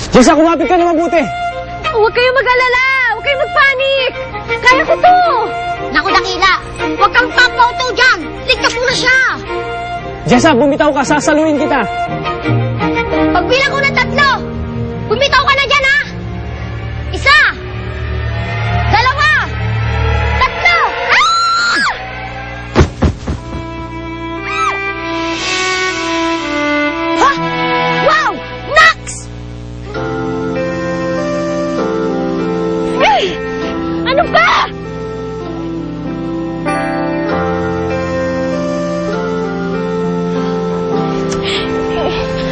Jessa, kumapit ka na mabuti! Huwag kayong mag-alala! Huwag kayong mag-panic! Kaya ko to! Naku, Dakila! Huwag kang papauto dyan! Ligtas mo na siya! Jessa, bumitaw ka! Sasaluhin kita! Pagbilang ko ng 3, bumitaw ka na dyan, ha? 1, 2, 3! Ah! Ha? Wow! Nax! Ay! Ano ba?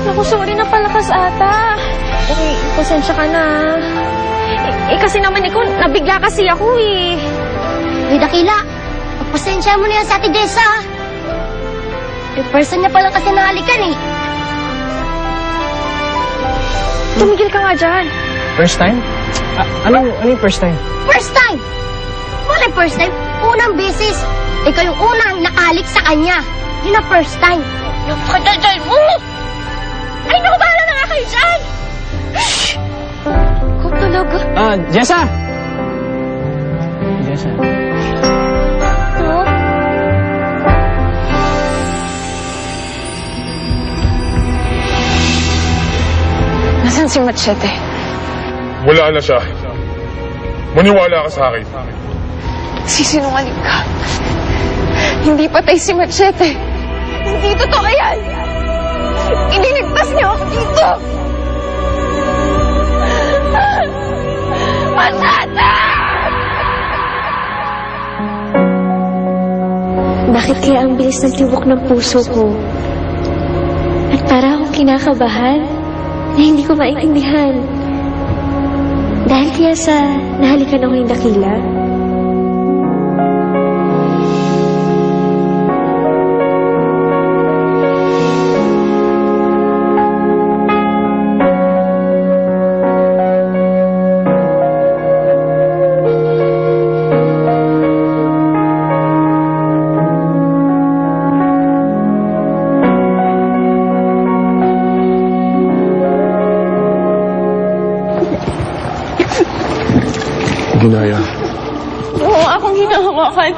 Naku, sorry na palakas ata. Uy, pasensya ka na. Kasi naman ikaw, nabigla kasi ako eh. Uy, Dakila, pagpasensya mo na yan sa Ate Jessa. Person niya pala kasi nahalikan eh. Tumigil ka nga dyan. First time? Ano yung first time? First time! Wala first time. Unang beses. Ikaw yung unang nakahalik sa kanya. Yun ang first time. Yung kadadal mo! Ay, naku, bahala na nga kayo dyan! Ikaw talaga. Jessa! Jessa. Huh? Nasaan si Machete? Wala na siya. Maniwala ka sa akin. Sisinungaling ka. Hindi patay si Machete. Hindi totoo yan. Iniligtas niyo ako dito. Machete! Bakit kaya ang bilis ng tibok ng puso ko? At para akong kinakabahan na hindi ko maintindihan. Dahil kaya sa nahalikan ako ng Dakila? Ginaya, Oo, akong hinahawakan.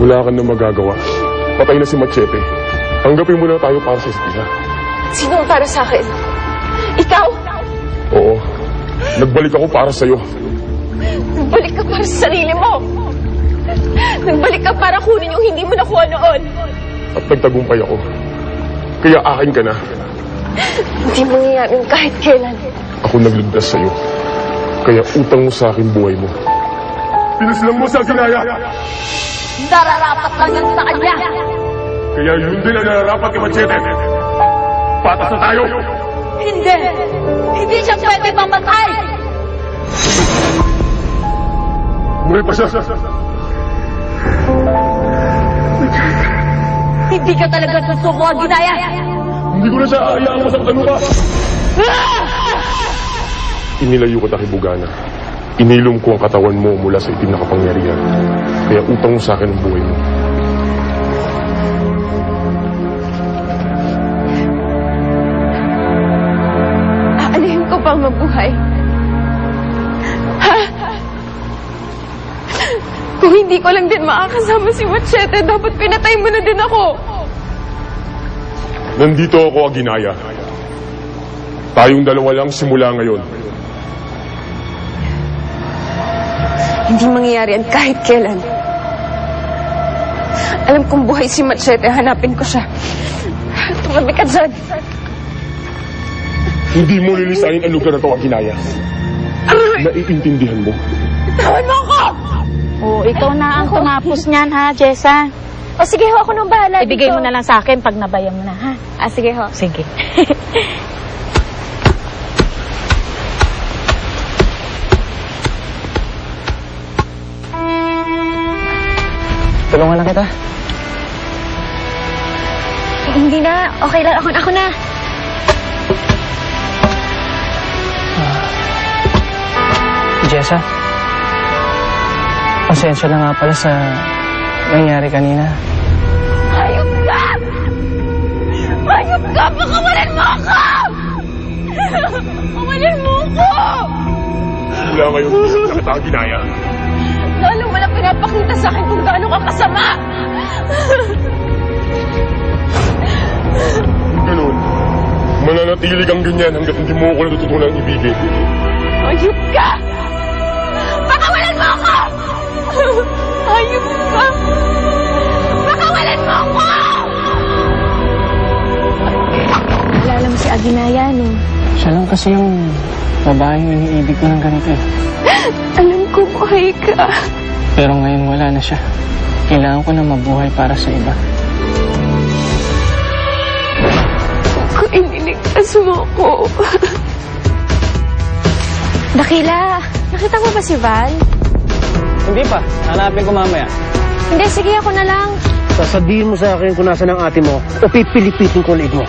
wala ka na magagawa. Patay na si Machete. Tanggapin mo na tayo para sa isa't isa. Sino ang para sa akin? Ikaw? Oo. Nagbalik ako para sa'yo. Nagbalik ka para sa sarili mo. Nagbalik ka para kunin yung hindi mo nakuha noon. At nagtagumpay ako. Kaya akin ka na. Hindi mangyayaring kahit kailan. Ako nagligtas sa'yo. Kaya utang mo sa akin buhay mo. Pinaslang mo sa Ginaya! Nararapat lang yan sa kanya. Kaya yun din ang nararapat kay Machete. Patas na tayo! Hindi. Hindi siya pwede mamatay. Muli pa siya! Hindi ka talaga susuko, Ginaya. Hindi ko na siya ayaang masaktan mo pa! Inilayo ko kay Bugana. Inilom ko ang katawan mo mula sa itim na kapangyarihan. Kaya utang mo sa akin ang buhay mo. Aalihin ko pang mabuhay. Ha? Kung hindi ko lang din makakasama si Machete, dapat pinatay mo na din ako. Nandito ako, Aginaya. Tayong dalawa lang simula ngayon. Hindi mangyayari yan kahit kailan. Alam kong buhay si Machete, hanapin ko siya. Tumabi ka dyan. Hindi mo lilisanin ang lugar na ito, Aginaya. Naiintindihan mo. Tawan mo ako! Oo, ikaw na ang tumapos niyan, ha, Jessa? O sige ho, ako nang bahala Ibigay dito. mo na lang sa akin pag nabayan mo na, ha? Sige ho. Sige. Tulungan lang kita. Hindi na. Okay lang. Ako na. Jessa, pasensya na nga pala sa nangyari kanina. Hayop ka! Hayop ka! Pakawalan mo ako! Mawalin mo ko! Mula ngayon, na kita ang ginaya. Lalo mo lang pinapakita sa akin kung gaano ka kasama! Ganun. Mananatili kang ganyan hanggat hindi mo ako natututunan ang ibigin. Ayup ka! Pakawalan mo ako! Ayup ka! Pakawalan mo ako! Alala mo si Aginaya, no? Siya lang kasi yung babaeng iniibig ko ng ganito eh. Alam ko, buhay ka. Pero ngayon wala na siya. Kailangan ko na mabuhay para sa iba. Kung iniligtas mo ko. Dakila, nakita mo ba si Val? Hindi pa. Hanapin ko mamaya. Hindi, sige ako na lang. Sasabihin mo sa akin kung nasa ng ate mo o pipilipitin ko ulit mo.